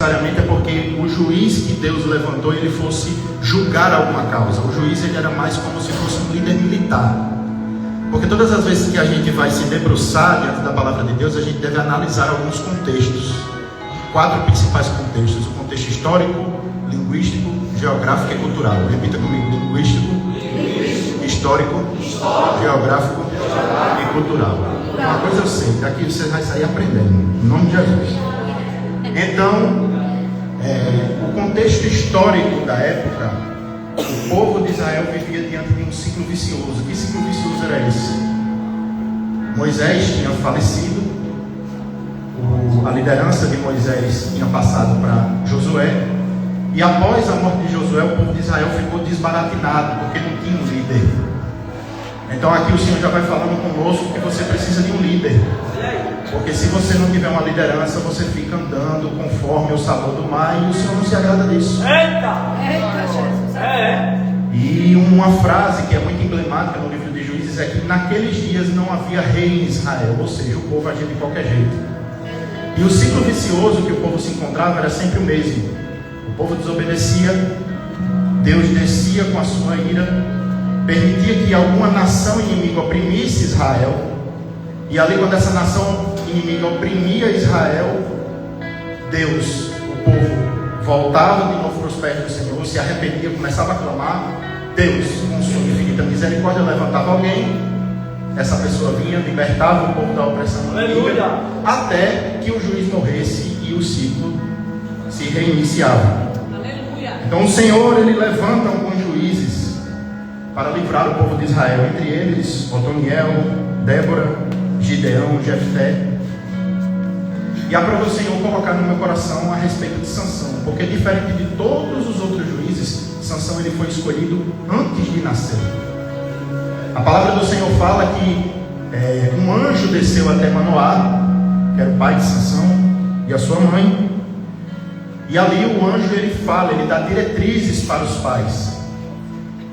necessariamente é porque o juiz que Deus levantou, ele fosse julgar alguma causa. O juiz, ele era mais como se fosse um líder militar. Porque todas as vezes que a gente vai se debruçar diante da palavra de Deus, a gente deve analisar alguns contextos. 4 principais contextos: o contexto histórico, linguístico, geográfico e cultural. Repita comigo: linguístico, histórico, geográfico e cultural. Uma coisa eu sei, daqui você vai sair aprendendo, em nome de Jesus. Então, o contexto histórico da época, o povo de Israel vivia diante de um ciclo vicioso. Que ciclo vicioso era esse? Moisés tinha falecido, a liderança de Moisés tinha passado para Josué, e após a morte de Josué, o povo de Israel ficou desbaratinado, porque não tinha um líder. Então aqui o Senhor já vai falando conosco que você precisa de um líder. Porque se você não tiver uma liderança, você fica andando conforme o sabor do mar, e o Senhor não se agrada disso. Eita, Jesus. E uma frase que é muito emblemática no livro de Juízes é que naqueles dias não havia rei em Israel, ou seja, o povo agia de qualquer jeito. E o ciclo vicioso que o povo se encontrava era sempre o mesmo. O povo desobedecia, Deus descia com a sua ira, permitia que alguma nação inimiga oprimisse Israel, e ali quando essa nação inimiga oprimia Israel, Deus, o povo, voltava de novo para os pés do Senhor, se arrependia, começava a clamar. Deus, com sua infinita misericórdia, levantava alguém, essa pessoa vinha, libertava o povo da opressão inimiga, até que o juiz morresse e o ciclo se reiniciava. Aleluia. Então o Senhor, ele levanta alguns juízes para livrar o povo de Israel, entre eles Otoniel, Débora, Gideão, Jefté. E aprova o Senhor colocar no meu coração a respeito de Sansão, porque diferente de todos os outros juízes, Sansão ele foi escolhido antes de nascer. A palavra do Senhor fala que um anjo desceu até Manoá, que era o pai de Sansão, e a sua mãe. E ali o anjo ele fala, ele dá diretrizes para os pais.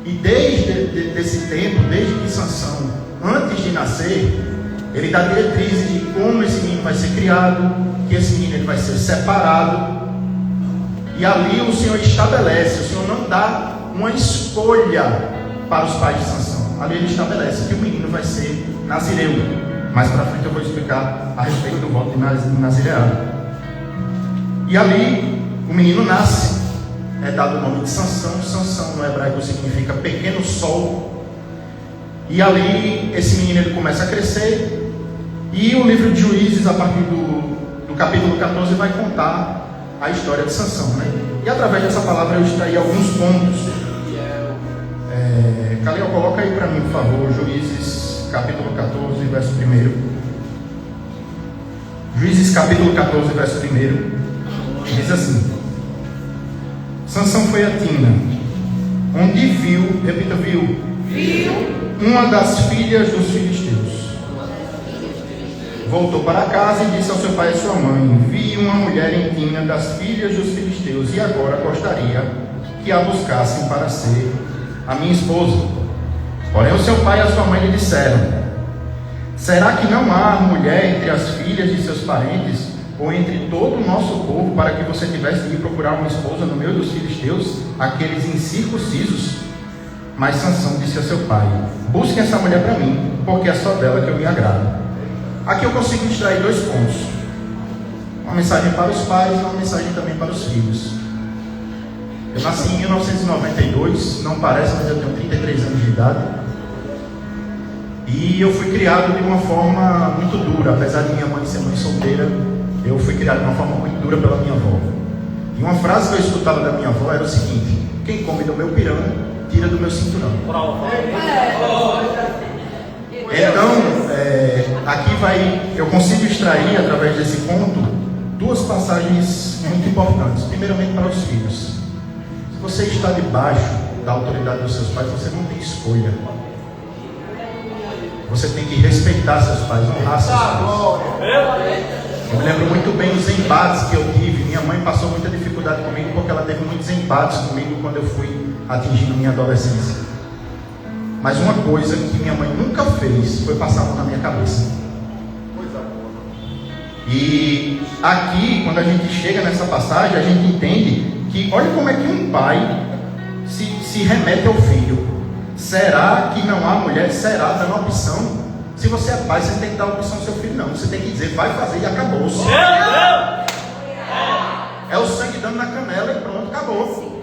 E desde esse tempo, desde que Sansão, antes de nascer, ele dá diretrizes de como esse menino vai ser criado, que esse menino ele vai ser separado. E ali o Senhor estabelece, o Senhor não dá uma escolha para os pais de Sansão. Ali ele estabelece que o menino vai ser nazireu. Mais para frente eu vou explicar a respeito do voto de nazireado. E ali o menino nasce. É dado o nome de Sansão. Sansão no hebraico significa pequeno sol. E ali esse menino ele começa a crescer. E o livro de Juízes, a partir do capítulo 14, vai contar a história de Sansão, né? E através dessa palavra eu extraí alguns pontos. Calil, coloca aí para mim, por favor, Juízes capítulo 14, verso 1. Juízes capítulo 14, verso 1. Diz assim: Sansão foi a Tina, onde viu, repita, viu uma das filhas dos filisteus. Voltou para casa e disse ao seu pai e sua mãe: vi uma mulher em Tina das filhas dos filisteus, e agora gostaria que a buscassem para ser a minha esposa. Porém o seu pai e a sua mãe lhe disseram: será que não há mulher entre as filhas de seus parentes, ou entre todo o nosso povo, para que você tivesse de ir procurar uma esposa no meio dos filisteus, aqueles incircuncisos? Mas Sansão disse a seu pai: busquem essa mulher para mim, porque é só dela que eu me agrado. Aqui eu consigo extrair 2 pontos: uma mensagem para os pais e uma mensagem também para os filhos. Eu nasci em 1992, não parece, mas eu tenho 33 anos de idade. E eu fui criado de uma forma muito dura. Apesar de minha mãe ser mãe solteira, eu fui criado de uma forma muito dura pela minha avó. E uma frase que eu escutava da minha avó era o seguinte: quem come do meu pirão, tira do meu cinturão. Então, aqui eu consigo extrair, através desse ponto, 2 passagens muito importantes. Primeiramente para os filhos. Se você está debaixo da autoridade dos seus pais, você não tem escolha. Você tem que respeitar seus pais, honrar seus pais. Eu me lembro muito bem dos embates que eu tive. Minha mãe passou muita dificuldade comigo, porque ela teve muitos embates comigo quando eu fui atingindo minha adolescência. Mas uma coisa que minha mãe nunca fez foi passar a mão na minha cabeça. E aqui, quando a gente chega nessa passagem, a gente entende que, olha como é que um pai se remete ao filho. Será que não há mulher? Será? Dando opção. Se você é pai, você tem que dar opção ao seu filho, não. Você tem que dizer, vai fazer e acabou-se. É o sangue dando na canela e pronto, acabou.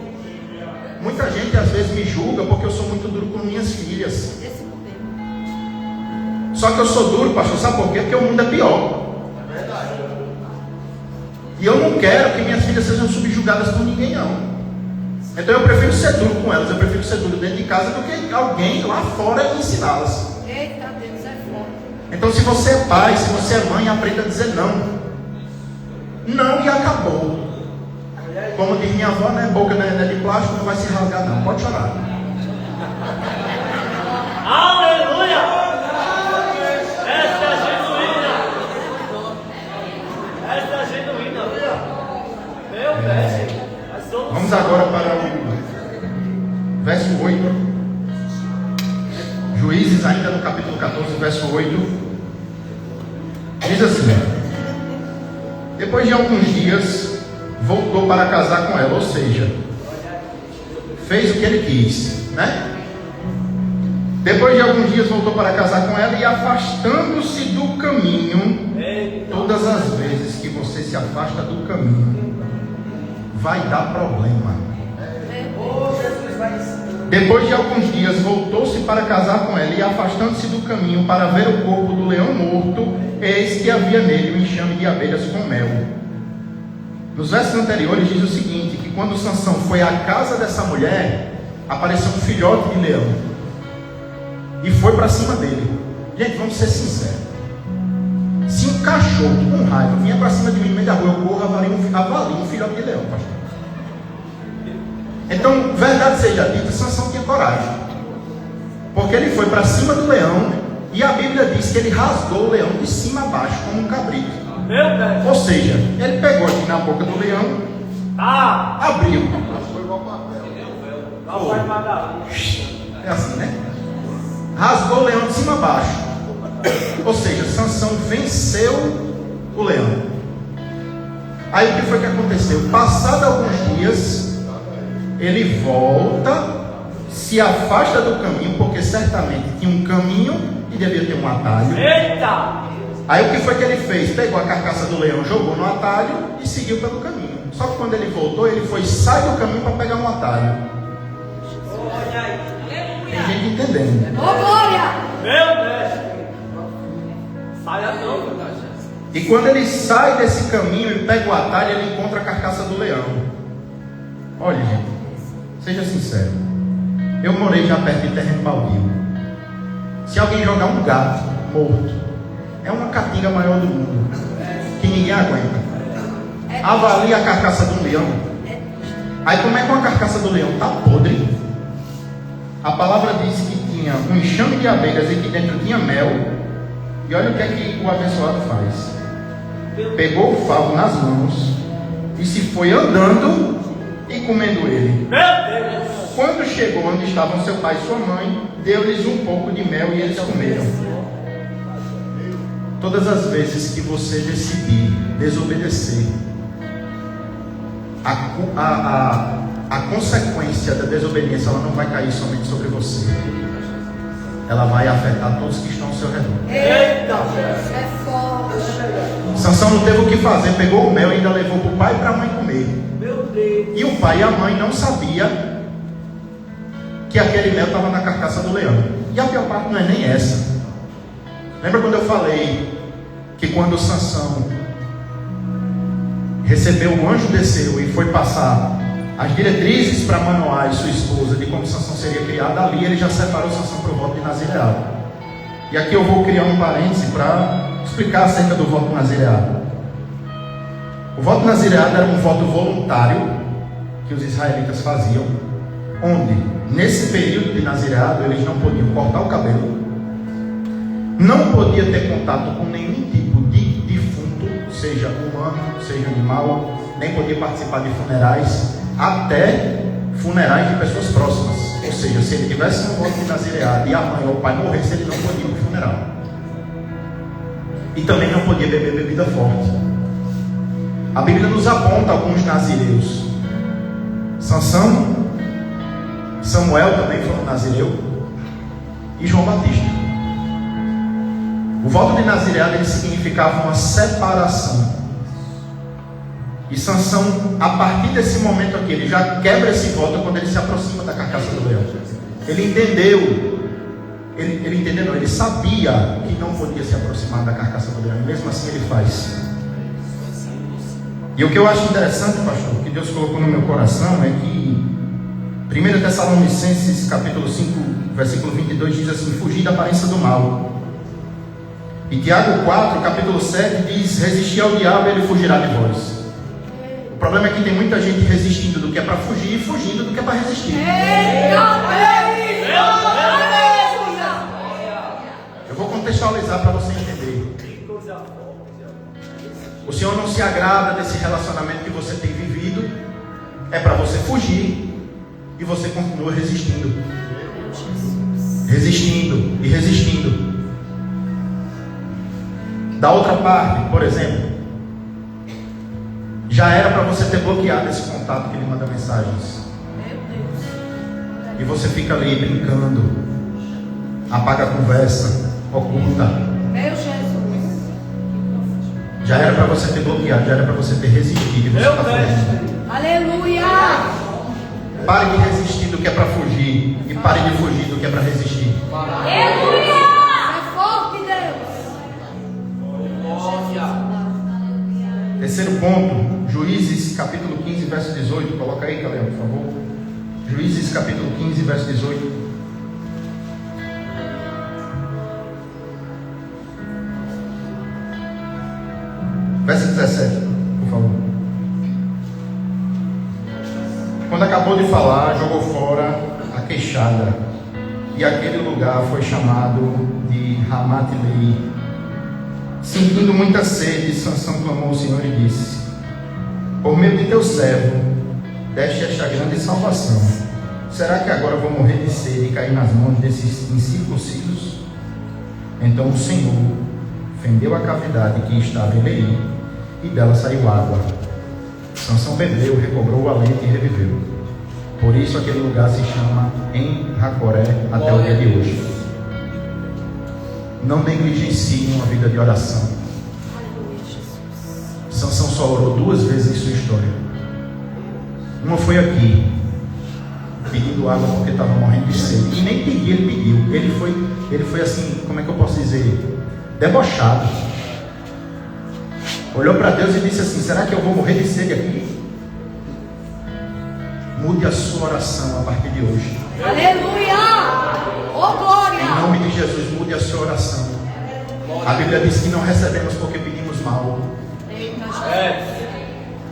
Muita gente às vezes me julga porque eu sou muito duro com minhas filhas. Só que eu sou duro, pastor, sabe por quê? Porque o mundo é pior. E eu não quero que minhas filhas sejam subjugadas por ninguém, não. Então eu prefiro ser duro com elas, eu prefiro ser duro dentro de casa do que alguém lá fora ensiná-las. Eita, Deus é forte. Então, se você é pai, se você é mãe, aprenda a dizer não. Não e acabou. Como diz minha avó, né? Boca não é de plástico, não vai se rasgar, não. Pode chorar. Aleluia! Esta é genuína. Esta é genuína. Meu Deus. Vamos agora para o verso 8. Juízes, ainda no capítulo 14, verso 8. Diz assim: depois de alguns dias, voltou para casar com ela, ou seja, fez o que ele quis, né? Depois de alguns dias voltou para casar com ela e, afastando-se do caminho, todas as vezes que você se afasta do caminho, vai dar problema. Depois de alguns dias voltou-se para casar com ela e, afastando-se do caminho para ver o corpo do leão morto, eis que havia nele um enxame de abelhas com mel. Nos versos anteriores diz o seguinte, que quando Sansão foi à casa dessa mulher, apareceu um filhote de leão e foi para cima dele. Gente, vamos ser sinceros, se um cachorro com raiva vinha para cima de mim no meio da rua, eu corro, avalio um filhote de leão, pastor. Então, verdade seja dita, Sansão tinha coragem, porque ele foi para cima do leão e a Bíblia diz que ele rasgou o leão de cima a baixo como um cabrito. Ou seja, ele pegou aqui na boca do leão, abriu, é assim, né? Rasgou o leão de cima a baixo. Ou seja, Sansão venceu o leão. Aí o que foi que aconteceu? Passado alguns dias, ele volta, se afasta do caminho, porque certamente tinha um caminho e devia ter um atalho. Eita! Aí o que foi que ele fez? Pegou a carcaça do leão, jogou no atalho e seguiu pelo caminho. Só que quando ele voltou, ele foi sai do caminho para pegar um atalho. Tem gente entendendo. Ô, glória! Meu Deus! Saia não, verdade. E quando ele sai desse caminho e pega o atalho, ele encontra a carcaça do leão. Olha, gente, seja sincero. Eu morei já perto de terreno baldio. Se alguém jogar um gato morto, é uma catinga maior do mundo, que ninguém aguenta. Avalie a carcaça do leão. Aí como é que uma carcaça do leão está podre? A palavra diz que tinha um enxame de abelhas e que dentro tinha mel. E olha o que é que o abençoado faz. Pegou o favo nas mãos e se foi andando e comendo ele. Meu Deus! Quando chegou onde estavam seu pai e sua mãe, deu-lhes um pouco de mel e eles comeram. Todas as vezes que você decidir desobedecer, a consequência da desobediência, ela não vai cair somente sobre você, ela vai afetar todos que estão ao seu redor. Eita! É forte. Sansão não teve o que fazer, pegou o mel e ainda levou para o pai e para a mãe comer. Meu Deus! E o pai e a mãe não sabiam que aquele mel estava na carcaça do leão. E a pior parte não é nem essa. Lembra quando eu falei que quando Sansão recebeu, o anjo desceu e foi passar as diretrizes para Manoá e sua esposa de como Sansão seria criado, ali ele já separou Sansão para o voto de nazireado. E aqui eu vou criar um parêntese para explicar acerca do voto nazireado. O voto nazireado era um voto voluntário que os israelitas faziam, onde nesse período de nazireado eles não podiam cortar o cabelo, não podia ter contato com nenhum tipo de defunto, seja humano, seja animal, nem podia participar de funerais, até funerais de pessoas próximas. Ou seja, se ele tivesse um voto de nazireado e a mãe ou o pai morresse, ele não podia ir para o funeral. E também não podia beber bebida forte. A Bíblia nos aponta alguns nazireus. Sansão, Samuel também foi um nazireu, e João Batista. O voto de nazireado ele significava uma separação. E Sansão, a partir desse momento aqui, ele já quebra esse voto quando ele se aproxima da carcaça do leão. Ele entendeu, ele entendeu, não, ele sabia que não podia se aproximar da carcaça do leão, e mesmo assim ele faz. E o que eu acho interessante, pastor, que Deus colocou no meu coração é que 1 Tessalonicenses capítulo 5, versículo 22 diz assim: fugir da aparência do mal. E Tiago 4, capítulo 7 diz: resistir ao diabo e ele fugirá de vós. O problema é que tem muita gente resistindo do que é para fugir e fugindo do que é para resistir. Eu vou contextualizar para você entender. O Senhor não se agrada desse relacionamento que você tem vivido. É para você fugir e você continua resistindo. Resistindo e resistindo. Da outra parte, por exemplo, já era para você ter bloqueado esse contato que ele manda mensagens. E você fica ali brincando, apaga a conversa, oculta. Meu Jesus. Já era para você ter bloqueado, já era para você ter resistido. E você está fugindo. Aleluia. Pare de resistir do que é para fugir. E pare de fugir do que é para resistir. Aleluia. É forte, Deus. Terceiro ponto, Juízes capítulo 15, verso 18. Coloca aí, Caleb, por favor. Juízes capítulo 15, verso 18. Verso 17, por favor. Quando acabou de falar, jogou fora a queixada, e aquele lugar foi chamado de Ramat-Lehi. Sentindo muita sede, Sansão clamou ao Senhor e disse: por meio de teu servo, deste esta grande salvação. Será que agora vou morrer de sede e cair nas mãos desses incircuncisos? Então o Senhor fendeu a cavidade que estava em Lehi, e dela saiu água. Sansão bebeu, recobrou o alento e reviveu. Por isso aquele lugar se chama em Racoré até o dia de hoje. Não negligencie uma vida de oração. Sansão só orou 2 vezes em sua história. Uma foi aqui, pedindo água porque estava morrendo de sede. E nem pediu, ele pediu. Ele foi assim, como é que eu posso dizer? Debochado. Olhou para Deus e disse assim: será que eu vou morrer de sede aqui? Mude a sua oração a partir de hoje. Aleluia. Oh glória. Em nome de Jesus, mude a sua oração. A Bíblia diz que não recebemos porque pedimos mal.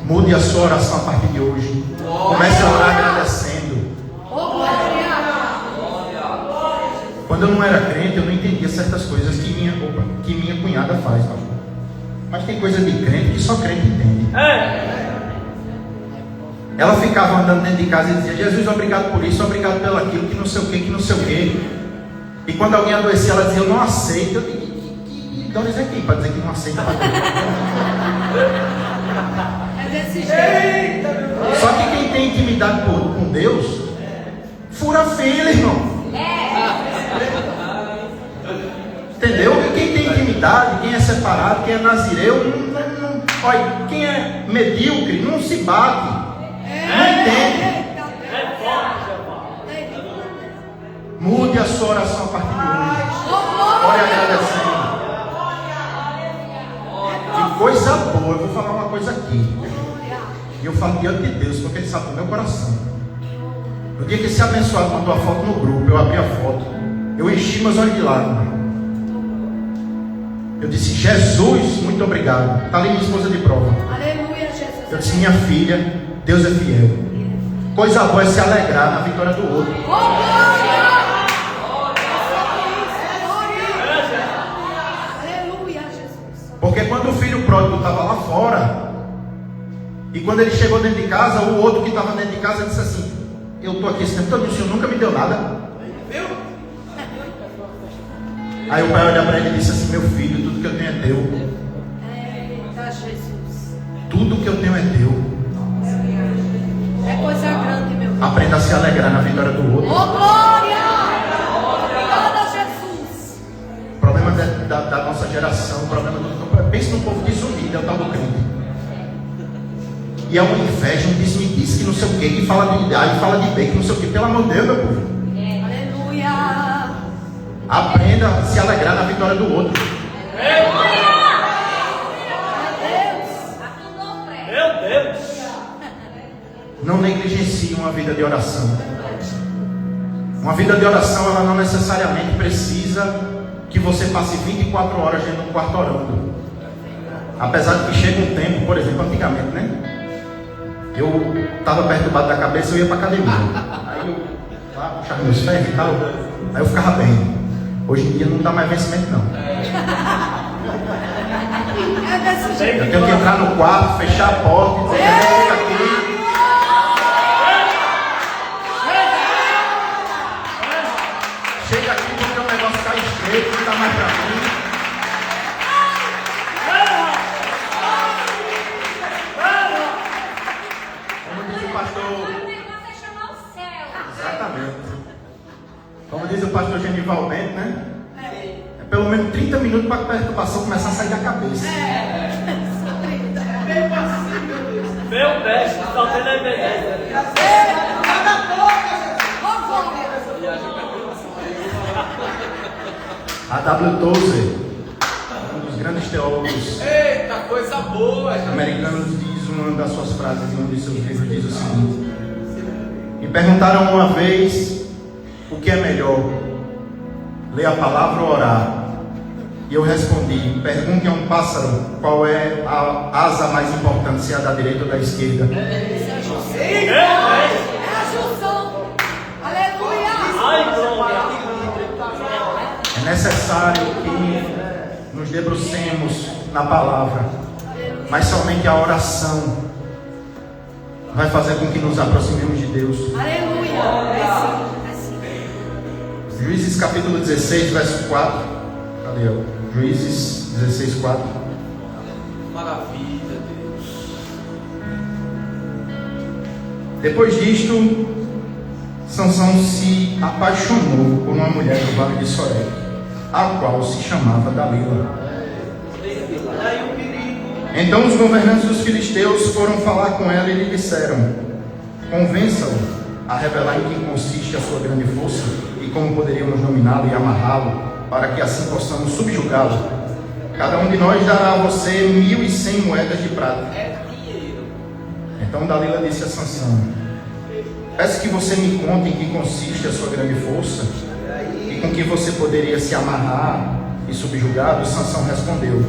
Mude a sua oração a partir de hoje. Comece a orar agradecendo. Oh glória. Quando eu não era crente, eu não entendia certas coisas que minha cunhada faz, pastor. Mas tem coisa de crente que só crente entende. Ela ficava andando dentro de casa e dizia: Jesus, obrigado por isso, obrigado pelo aquilo, que não sei o que, que não sei o que. E quando alguém adoecia, ela dizia: eu não aceito. Eu digo: que dores é quem para dizer que não aceita? É desse jeito. Só que quem tem intimidade com Deus, fura fila, irmão. Entendeu? Quem tem intimidade, quem é separado, quem é nazireu, olha, quem é medíocre não se bate, não entende. Mude a sua oração a partir de hoje. Ore agradecendo. Que coisa boa. Eu vou falar uma coisa aqui. E eu falo diante de Deus, porque Ele sabe do meu coração. No dia que esse abençoado mandou a foto no grupo, eu abri a foto, eu enchi meus olhos de lágrimas. Eu disse: Jesus, muito obrigado. Está ali minha esposa de prova. Aleluia, Jesus. Eu disse: minha filha, Deus é fiel. Coisa boa é se alegrar na vitória do outro. Oh glória. Aleluia, Jesus. Porque quando o filho pródigo estava lá fora, e quando ele chegou dentro de casa, o outro que estava dentro de casa disse assim: eu estou aqui esse tempo todo, o Senhor nunca me deu nada. Aí o pai olha para ele e disse assim: meu filho, tudo que eu tenho é teu. Eita, Jesus. Tudo que eu tenho é teu. É coisa grande, meu filho. Aprenda a se alegrar na vitória do outro. Oh, glória! Obrigada, Jesus. O problema da nossa geração, o problema do... Pensa no povo desunido, é o tal do crente. E é uma inveja, um disse-me-disse, que não sei o que, que fala de A e fala de B, que não sei o que. Pelo amor de Deus, meu povo. Aleluia. Aprenda a se alegrar na vitória do outro. Meu Deus. Não negligencie uma vida de oração. Uma vida de oração, ela não necessariamente precisa que você passe 24 horas dentro de um quarto orando. Apesar de que chega um tempo, por exemplo, antigamente, né? Eu estava perturbado da cabeça, eu ia para academia. Aí eu lá puxava meus ferros e tal. Aí eu ficava bem. Hoje em dia não dá mais vencimento, não. É desse jeito. Eu tenho que entrar no quarto, fechar a porta e dizer: fica aqui. Chega aqui porque o negócio está estreito, não está mais para mim. Como diz o pastor. Exatamente. Como diz o pastor Genival Bento, né? É pelo menos 30 minutos para a perturbação começar a sair da cabeça. Meu mestre, só tem na evidência. A W. Tozer, um dos grandes teólogos Eita, coisa boa, gente. americanos, diz uma das suas frases em um de seus livros, diz o seguinte: me perguntaram uma vez o que é melhor, ler a palavra ou orar? E eu respondi: pergunte a um pássaro qual é a asa mais importante, se é a da direita ou da esquerda. É a junção. Aleluia. Ai, glória. É necessário que nos debrucemos na palavra, mas somente a oração vai fazer com que nos aproximemos de Deus. Aleluia. É sim. Juízes capítulo 16, verso 4. Cadê eu? Juízes 16, 4. Maravilha, Deus. Depois disto, Sansão se apaixonou por uma mulher do vale de Sorek, a qual se chamava Dalila. Então os governantes dos filisteus foram falar com ela e lhe disseram: convença-o a revelar em que consiste a sua grande força e como poderíamos dominá-lo e amarrá-lo, para que assim possamos subjugá-lo. Cada um de nós dará a você 1.100 moedas de prata. Então Dalila disse a Sansão: peço que você me conte em que consiste a sua grande força e com que você poderia se amarrar e subjugá-lo. Sansão respondeu: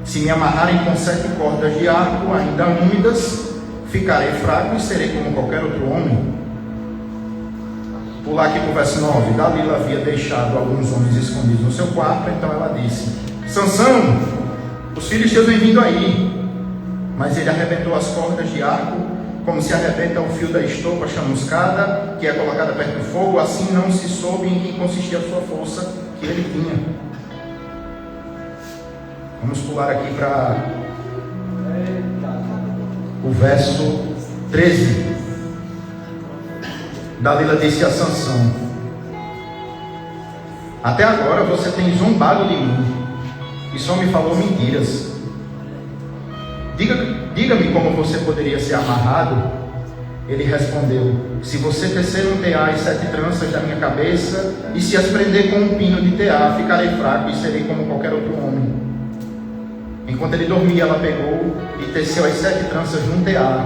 se me amarrarem com 7 cordas de arco ainda úmidas, ficarei fraco e serei como qualquer outro homem. Pular aqui para o verso 9. Dalila havia deixado alguns homens escondidos no seu quarto, então ela disse: Sansão, os filisteus vêm vindo aí. Mas ele arrebentou as cordas de arco, como se arrebenta o fio da estopa chamuscada, que é colocada perto do fogo. Assim não se soube em que consistia a sua força que ele tinha. Vamos pular aqui para o verso 13. Dalila disse a Sansão: até agora você tem zombado de mim e só me falou mentiras. Diga-me como você poderia ser amarrado. Ele respondeu: se você tecer um tear e 7 tranças da minha cabeça e se as prender com um pino de tear, ficarei fraco e serei como qualquer outro homem. Enquanto ele dormia, ela pegou e teceu as 7 tranças num tear,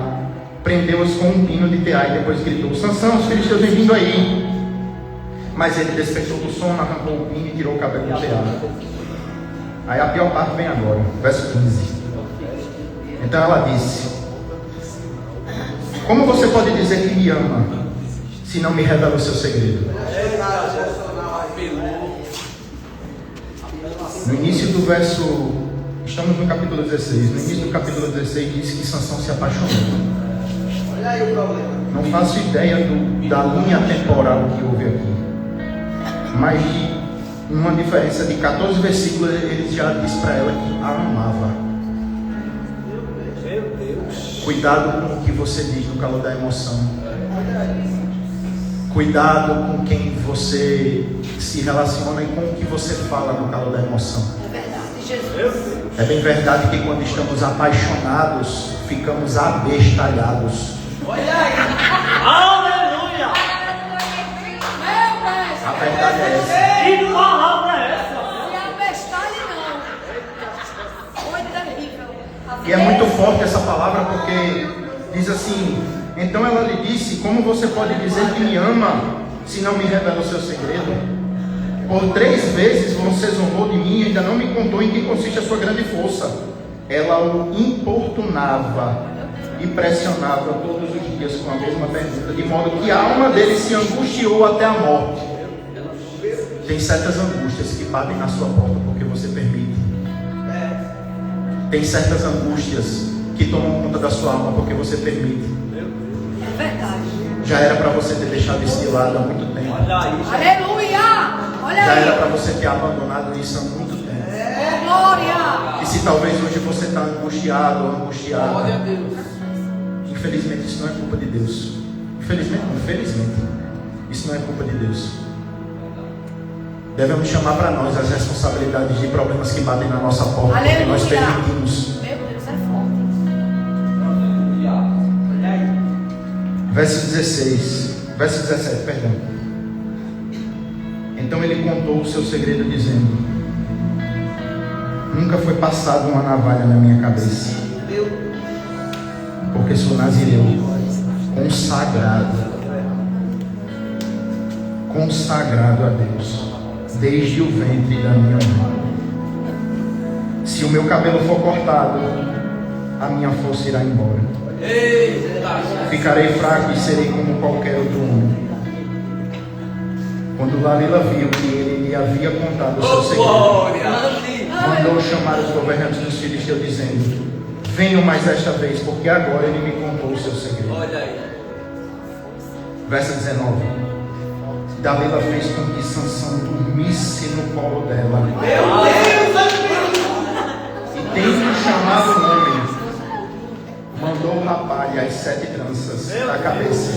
prendeu-as com um pino de tear e depois gritou: Sansão, os filisteus vêm vindo aí. Mas ele despertou do sono, arrancou o pino e tirou o cabelo do tear. Aí a pior parte vem agora, verso 15. Então ela disse: como você pode dizer que me ama se não me revela o seu segredo? No início do verso, estamos no capítulo 16. No início do capítulo 16 diz que Sansão se apaixonou. Olha aí o problema. Não faço ideia da linha temporal que houve aqui, mas de uma diferença de 14 versículos, ele já disse para ela que a amava. Meu Deus. Cuidado com o que você diz no calor da emoção. Cuidado com quem você se relaciona e com o que você fala no calor da emoção. É verdade, Jesus. Meu Deus. É bem verdade que quando estamos apaixonados, ficamos abestalhados. Aleluia. Meu mestre. A verdade é essa. Que palavra é essa? Se abestalhe não. Foi terrível. E é muito forte essa palavra porque diz assim: então ela lhe disse, como você pode dizer que me ama se não me revela o seu segredo? Por 3 vezes você zombou de mim e ainda não me contou em que consiste a sua grande força. Ela o importunava e pressionava todos os dias com a mesma pergunta, de modo que a alma dele se angustiou até a morte. Tem certas angústias que batem na sua porta porque você permite. Tem certas angústias que tomam conta da sua alma porque você permite. É verdade. Já era para você ter deixado isso de lado há muito tempo. Olha aí. Aleluia. Olha Já era aí. para você ter abandonado isso há muito tempo. Oh, glória. E se talvez hoje você está angustiado ou Glória a angustiada, Deus. infelizmente isso não é culpa de Deus. Infelizmente não, felizmente isso não é culpa de Deus. Devemos chamar para nós as responsabilidades de problemas que batem na nossa porta, porque nós Aleluia. permitimos. Meu Deus, é forte. Olha aí. Verso 17, perdão. Então ele contou o seu segredo dizendo: nunca foi passada uma navalha na minha cabeça, porque sou nazireu, consagrado a Deus, desde o ventre da minha mãe. Se o meu cabelo for cortado, a minha força irá embora. Ficarei fraco e serei como qualquer outro homem. Quando Dalila viu que ele lhe havia contado o seu segredo, mandou chamar os governantes dos filisteus, dizendo: venham mais esta vez, porque agora ele me contou o seu segredo. Olha aí. Verso 19. Dalila fez com que Sansão dormisse no colo dela. E tendo chamado o homem, mandou rapar-lhe as 7 tranças da cabeça,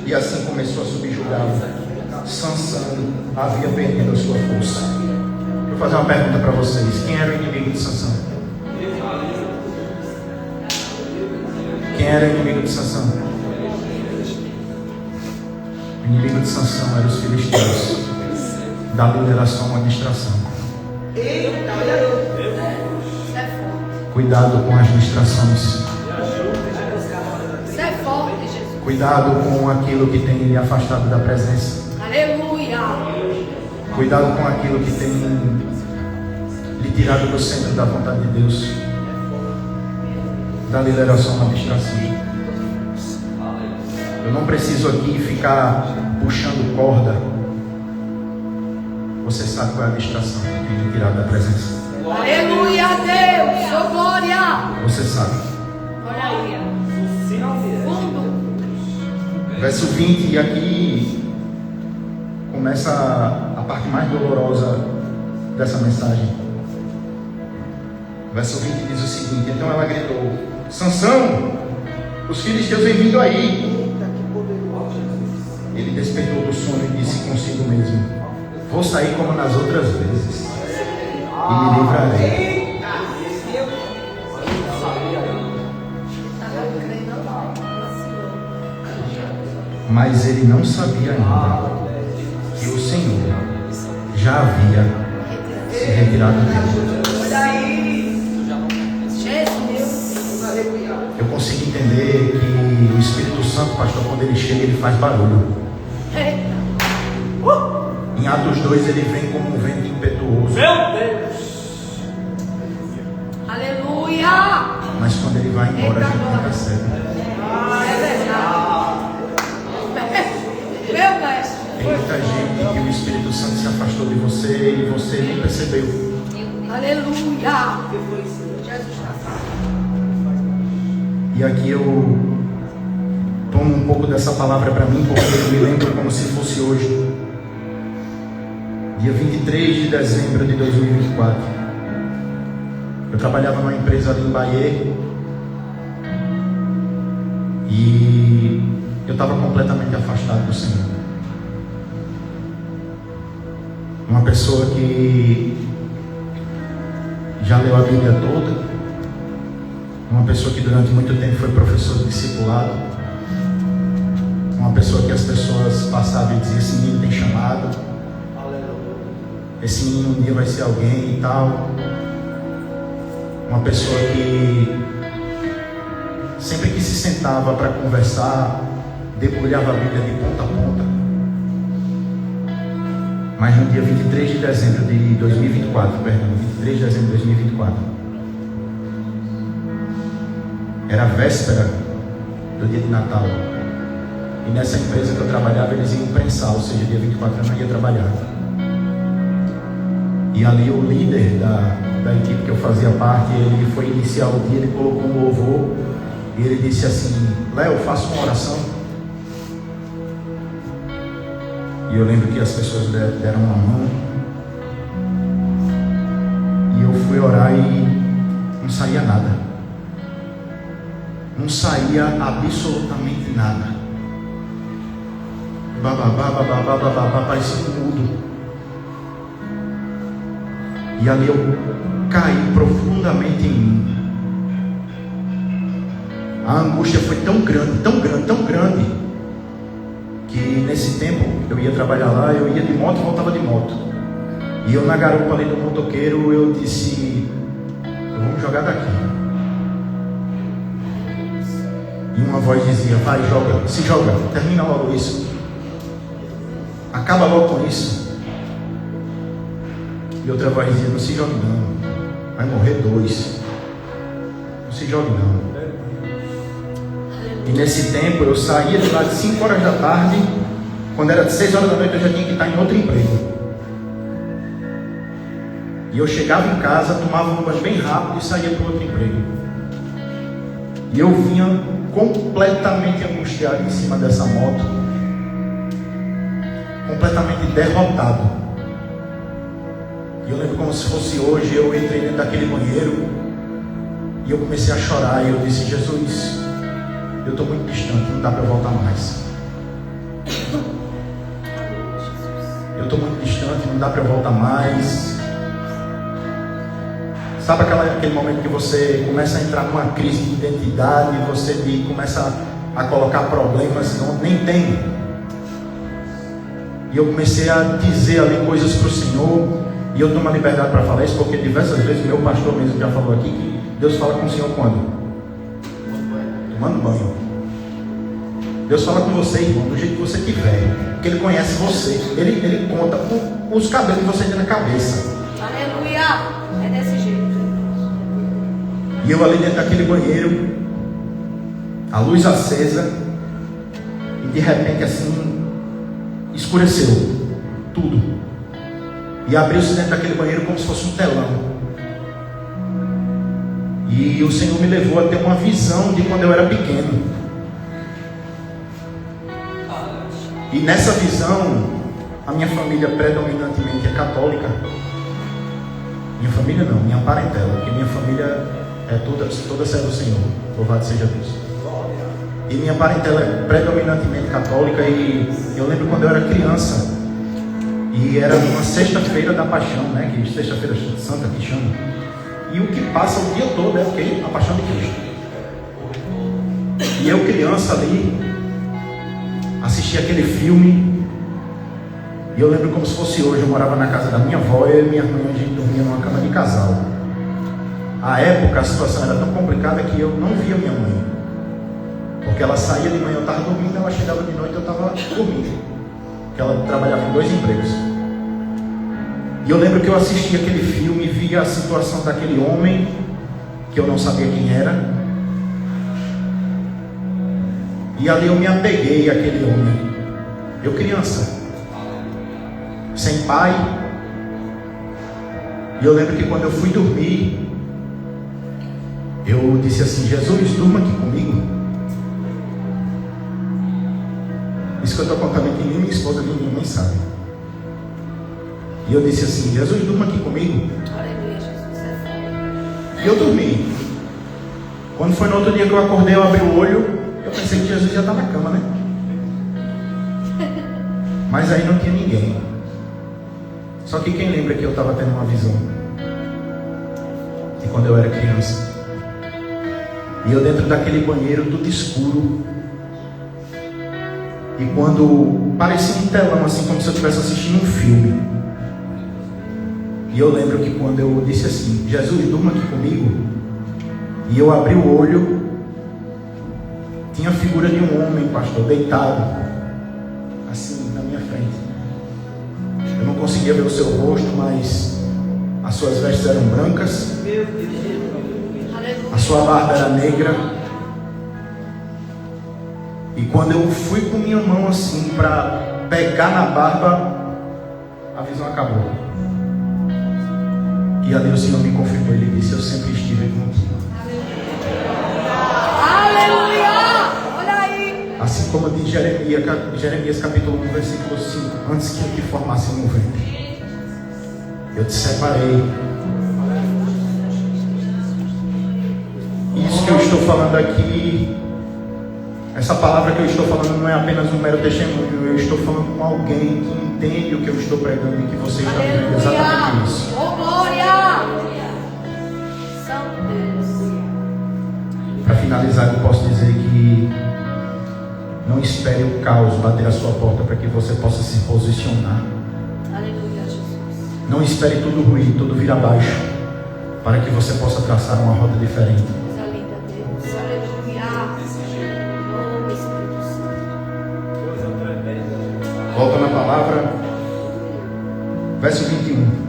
e assim começou a subjugá-lo. Sansão havia perdido a sua força. Vou fazer uma pergunta para vocês: quem era o inimigo de Sansão? Quem era o inimigo de Sansão? O inimigo de Sansão era os filisteus. Dalila era só uma distração. Isso é forte. Cuidado com as distrações. Isso é forte, Jesus. Cuidado com aquilo que tem lhe afastado da presença. Aleluia. Cuidado com aquilo que tem lhe tirado do centro da vontade de Deus. Dalila era só uma distração. Eu não preciso aqui ficar puxando corda. Você sabe qual é a distração que tem lhe tirado da presença. Aleluia, Deus. Oh, glória. Você sabe. Olha aí. Fundo. Verso 20, e aqui começa a parte mais dolorosa dessa mensagem. Verso 20 diz o seguinte: então ela gritou: Sansão, os filisteus vêm vindo aí. Ele despertou do sono e disse consigo mesmo: vou sair como nas outras vezes e me livrarei. Mas ele não sabia ainda que o Senhor já havia se retirado dele. Eu consigo entender que o Espírito Santo, pastor, quando ele chega, ele faz barulho. Em Atos 2 ele vem como um vento impetuoso. Meu Deus. Aleluia. Mas quando ele vai embora, a gente percebe. É verdade. Meu mestre. Tem muita gente que o Espírito Santo se afastou de você e você nem percebeu. Aleluia. Jesus está. E aqui eu tomo um pouco dessa palavra para mim, porque eu me lembro como se fosse hoje. dia 23 de dezembro de 2024. Eu trabalhava numa empresa ali em Bahia e eu estava completamente afastado do Senhor. Uma pessoa que já leu a Bíblia toda, uma pessoa que durante muito tempo foi professor de discipulado, uma pessoa que as pessoas passavam e diziam: esse menino tem chamado, esse menino um dia vai ser alguém e tal. Uma pessoa que sempre que se sentava para conversar, debulhava a Bíblia de ponta a ponta. Mas no dia 23 de dezembro de 2024, 23 de dezembro de 2024, era a véspera do dia de Natal. E nessa empresa que eu trabalhava, eles iam prensar, ou seja, dia 24 eu não ia trabalhar. E ali o líder da equipe que eu fazia parte, ele foi iniciar o dia, ele colocou um louvor e ele disse assim: Léo, faça uma oração. E eu lembro que as pessoas deram uma mão e eu fui orar e não saía nada. Não saía absolutamente nada. Bababá, parecia um mudo. E ali eu caí profundamente em mim. A angústia foi tão grande, tão grande, tão grande, que nesse tempo eu ia trabalhar lá, eu ia de moto e voltava de moto. E eu na garupa ali do motoqueiro, eu disse: vamos jogar daqui. E uma voz dizia: vai, joga, se joga, termina logo isso, acaba logo com isso. E outra voz dizia: não se jogue não, vai morrer 2, não se jogue não. E nesse tempo eu saía de lá de 5 horas da tarde, quando era de 6 horas da noite eu já tinha que estar em outro emprego. E eu chegava em casa, tomava um banho bem rápido e saía para outro emprego. E eu vinha completamente angustiado em cima dessa moto, completamente derrotado. E eu lembro como se fosse hoje, eu entrei dentro daquele banheiro e eu comecei a chorar e eu disse: Jesus, eu estou muito distante, não dá para eu voltar mais. Eu estou muito distante, não dá para eu voltar mais. Sabe aquele momento que você começa a entrar numa crise de identidade, você começa a colocar problemas não nem tem. E eu comecei a dizer ali coisas para o Senhor. E eu tomo a liberdade para falar isso, porque diversas vezes meu pastor mesmo já falou aqui que Deus fala com o Senhor quando? Tomando banho. Deus fala com você, irmão, do jeito que você tiver, porque Ele conhece você. Ele conta os cabelos que você tem na cabeça. Aleluia! É desse jeito. E eu ali dentro daquele banheiro, a luz acesa, e de repente assim, escureceu tudo. E abriu-se dentro daquele banheiro como se fosse um telão. E o Senhor me levou a ter uma visão de quando eu era pequeno. E nessa visão, a minha família predominantemente é católica. Minha família não, minha parentela, porque minha família é toda serva do Senhor. Louvado seja Deus. E minha parentela é predominantemente católica. E eu lembro quando eu era criança, e era uma sexta-feira da paixão, né? Que sexta-feira santa que chama. E o que passa o dia todo é o quê? A paixão de Cristo. E eu criança ali, assisti aquele filme. E eu lembro como se fosse hoje. Eu morava na casa da minha avó, eu e minha irmã, a gente dormia numa cama de casal. À época a situação era tão complicada que eu não via minha mãe, porque ela saía de manhã, eu estava dormindo, ela chegava de noite, eu estava dormindo, porque ela trabalhava em 2 empregos. E eu lembro que eu assisti aquele filme e via a situação daquele homem que eu não sabia quem era. E ali eu me apeguei àquele homem. Eu criança, sem pai. E eu lembro que quando eu fui dormir, eu disse assim: Jesus, durma aqui comigo. Isso que eu estou contando aqui, nem minha esposa nem minha mãe sabe. E eu disse assim: Jesus, durma aqui comigo. Aleluia, Jesus. É foda. E eu dormi. Quando foi no outro dia que eu acordei, eu abri o olho, eu pensei que Jesus já estava na cama, né? Mas aí não tinha ninguém. Só que quem lembra que eu estava tendo uma visão? E quando eu era criança. E eu dentro daquele banheiro, tudo escuro. E quando parecia um telão, assim como se eu estivesse assistindo um filme. E eu lembro que quando eu disse assim: Jesus, durma aqui comigo. E eu abri o olho, tinha a figura de um homem, pastor, deitado, assim, na minha frente. Eu não conseguia ver o seu rosto, mas as suas vestes eram brancas, a sua barba era negra. E quando eu fui com minha mão assim para pegar na barba, a visão acabou. E ali o Senhor me confirmou, Ele disse: eu sempre estive contigo. Aleluia! Olha aí! Assim como diz Jeremias capítulo 1, versículo 5: antes que eu te formasse no ventre, eu te separei. Isso que eu estou falando aqui, essa palavra que eu estou falando não é apenas um mero testemunho. Eu estou falando com alguém que entende o que eu estou pregando e que você está vivendo exatamente isso. Oh, glória! Santo Deus. Para finalizar, eu posso dizer que não espere o caos bater a sua porta para que você possa se posicionar. Aleluia, Jesus. Não espere tudo ruir, tudo vir abaixo, para que você possa traçar uma rota diferente. Coisa linda, Deus. Aleluia. Oh, Espírito Santo. Coisa tremenda. Volta na palavra, verso 21.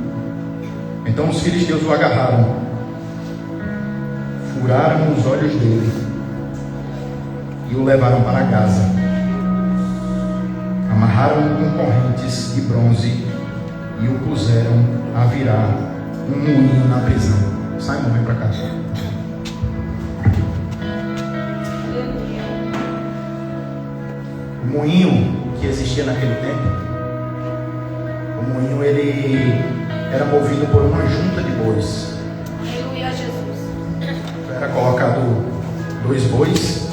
Então os filisteus o agarraram, furaram os olhos dele e o levaram para Gaza. Amarraram-no com correntes de bronze e o puseram a virar um moinho na prisão. Simon, vem para cá. O moinho que existia naquele tempo, o moinho ele era movido por uma junta de bois. Aleluia, Jesus. Era colocado 2 bois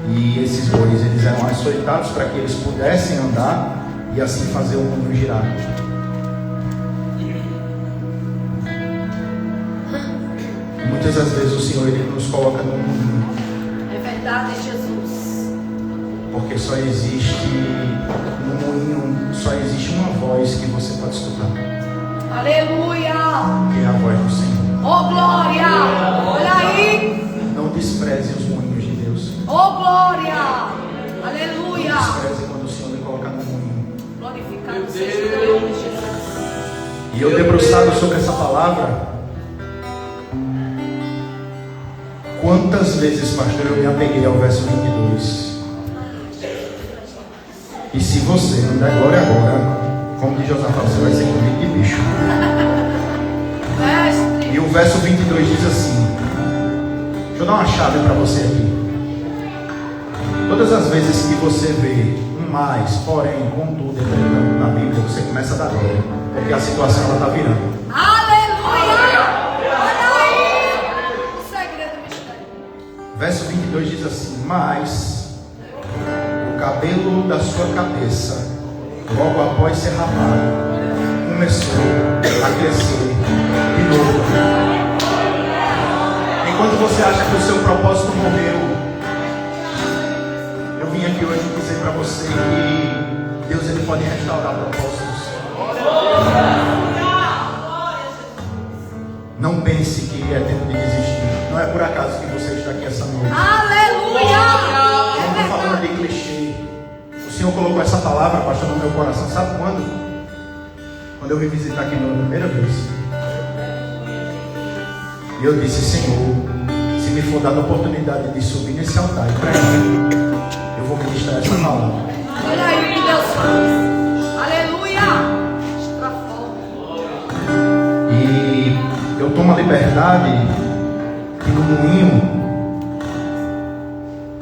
e esses bois eles eram açoitados para que eles pudessem andar e assim fazer o moinho girar. Muitas das vezes o Senhor ele nos coloca no moinho, É verdade, Jesus. porque só existe no moinho, só existe uma voz que você pode escutar, Aleluia. que é a voz do Senhor. Oh, glória. Olha aí. Não despreze os moinhos de Deus. Oh, glória. Não Aleluia. despreze quando o Senhor lhe colocar no moinho. Glorificado seja o nome de Jesus. E eu debruçado sobre essa palavra, quantas vezes, pastor, eu me apeguei ao verso 22. E se você não der glória agora, como diz Josafá, você vai ser comido de bicho. Mestre. E o verso 22 diz assim, deixa eu dar uma chave para você aqui. Todas as vezes que você vê um mais, porém, contudo, na Bíblia, você começa a dar glória, porque a situação ela está virando. Aleluia. Olha aí. O segredo do mistério. Verso 22 diz assim: mas o cabelo da sua cabeça, logo após ser rapado, começou a crescer de novo. Enquanto você acha que o seu propósito morreu, eu vim aqui hoje dizer para você que Deus ele pode restaurar propósitos. Não pense que é tempo de desistir. Não é por acaso que você está aqui essa noite. Aleluia. Eu não estou falando de clichê. O Senhor colocou essa palavra, pastor, no meu coração. Sabe quando? Quando eu vim visitar aqui pela primeira vez. E eu disse: Senhor, se me for dada a oportunidade de subir nesse altar e pregar, eu vou ministrar essa palavra. Olha aí o que Deus faz. Aleluia. E eu tomo a liberdade que no moinho,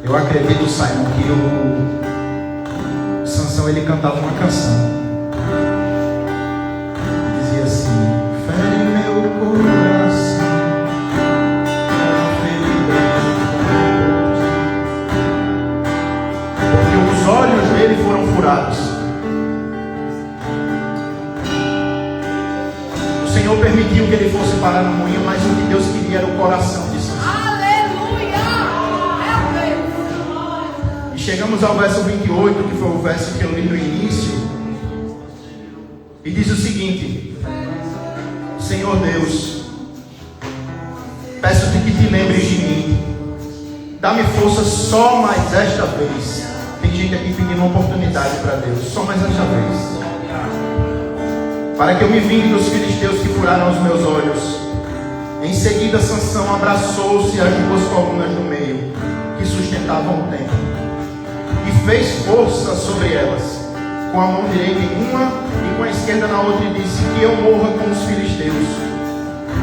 eu acredito, Simon, que o Sansão ele cantava uma canção. dele foram furados. O Senhor permitiu que ele fosse parar no moinho, mas o que Deus queria era o coração de Sansão. Aleluia! É Deus. E chegamos ao verso 28, que foi o verso que eu li no início. E diz o seguinte: Senhor Deus, peço-te que te lembres de mim. Dá-me força só mais esta vez. Tem gente aqui pedindo uma oportunidade para Deus. Só mais esta vez. Para que eu me vingue dos filisteus que furaram os meus olhos. Em seguida Sansão abraçou-se às duas colunas no meio, que sustentavam o templo, e fez força sobre elas, com a mão direita em uma e com a esquerda na outra, e disse: que eu morra com os filisteus.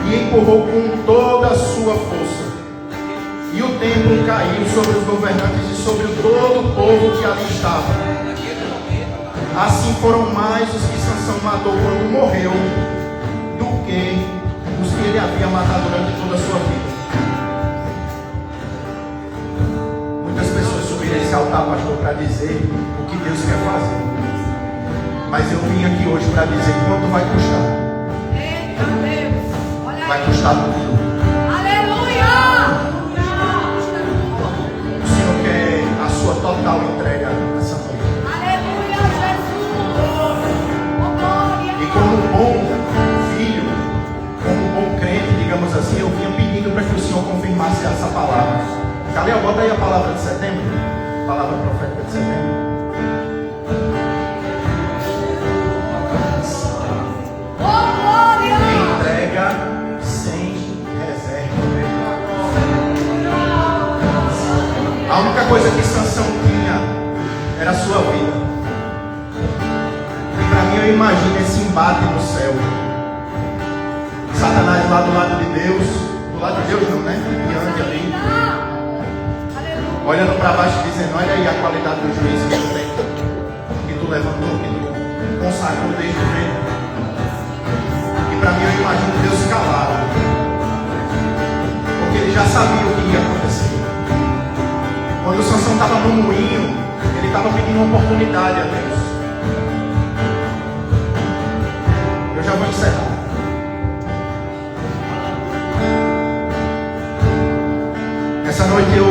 E empurrou com toda a sua força. E o templo caiu sobre os governantes e sobre todo o povo que ali estava. Assim foram mais os que Sansão matou quando morreu, do que os que ele havia matado durante toda a sua vida. Muitas pessoas subiram esse altar, pastor, para dizer o que Deus quer fazer. Mas eu vim aqui hoje para dizer quanto vai custar. Eita Deus. Olha Vai aí. custar tudo. Aleluia! O Senhor quer a sua total entrega nessa noite. Aleluia, Jesus! Oh, glória! E como bom filho, como bom crente, digamos assim, eu vinha pedindo para que o Senhor confirmasse essa palavra. Calil, bota aí a palavra de setembro. Palavra profética de setembro. Oh, glória! Entrega sem reserva. A única coisa que Sansão tinha era a sua vida. E para mim eu imagino esse embate no céu. Satanás lá do lado de Deus. Do lado de Deus não, né? Diante ali. Aleluia! Olhando para baixo e dizendo: olha aí a qualidade do juízo que tu tem. Que tu levantou, que tu consagrou desde o ventre. E para mim eu imagino Deus calado. Porque ele já sabia o que ia acontecer. Quando o Sansão estava no moinho, ele estava pedindo uma oportunidade a Deus. Eu já vou encerrar. Essa noite eu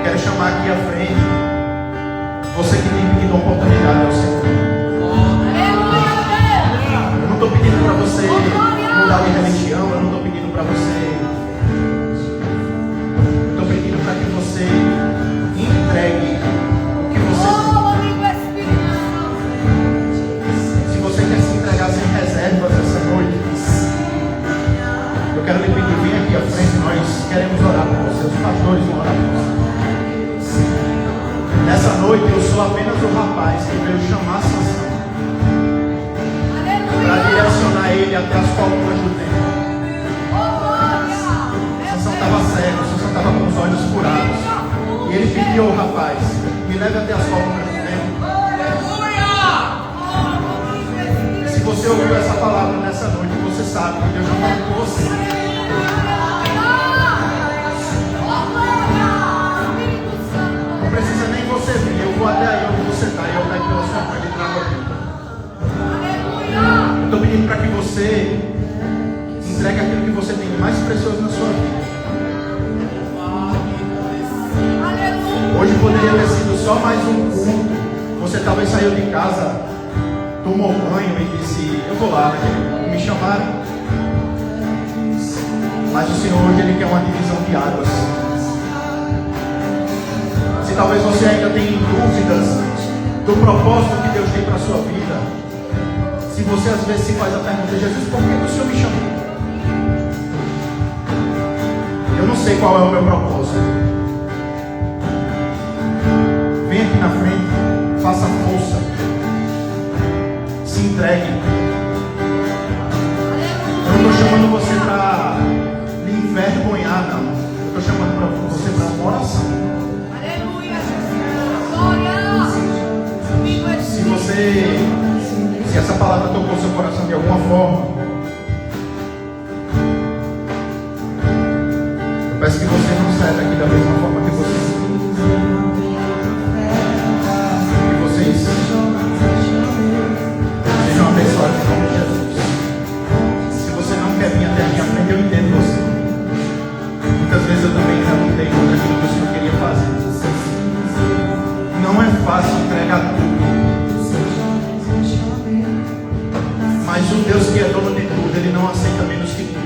quero chamar aqui à frente você que tem pedido uma oportunidade ao Senhor. Aleluia, Deus! Eu não estou pedindo para você mudar de religião, eu não estou pedindo para você. Estou pedindo para que você entregue o que você tem. Oh, amigo Espírito Santo! Se você quer se entregar sem reservas essa noite, eu quero lhe pedir, vem aqui à frente, nós queremos orar por você. Os pastores vão orar por você. Nessa noite eu sou apenas o rapaz que veio chamar Sansão para Aleluia! direcionar ele até as colunas do templo. Oh, glória! Sansão estava cego, Sansão estava com os olhos furados. E ele pediu ao rapaz: me leve até as colunas do templo. E se você ouviu essa palavra nessa noite, você sabe que Deus já falou com você. Não precisa nem você vir, eu vou até aí onde você está e eu pego pela sua mãe e trago aqui. Eu estou pedindo para que você entregue aquilo que você tem de mais precioso na sua vida. Hoje poderia ter sido só mais um culto. Você talvez saiu de casa, tomou banho e disse: eu vou lá, me chamaram. Mas o Senhor hoje Ele quer uma divisão de águas. Se talvez você ainda tenha dúvidas do propósito que Deus tem para a sua vida, se você às vezes se faz a pergunta: Jesus, por que o Senhor me chamou? Eu não sei qual é o meu propósito. Vem aqui na frente, faça força, se entregue. Eu não estou chamando você para lhe envergonhar, não. Eu estou chamando para você para uma oração. Se essa palavra tocou seu coração de alguma forma, eu peço que você não saia daqui da mesma forma que você fácil entregar tudo. Mas o Deus que é dono de tudo, Ele não aceita menos que tudo.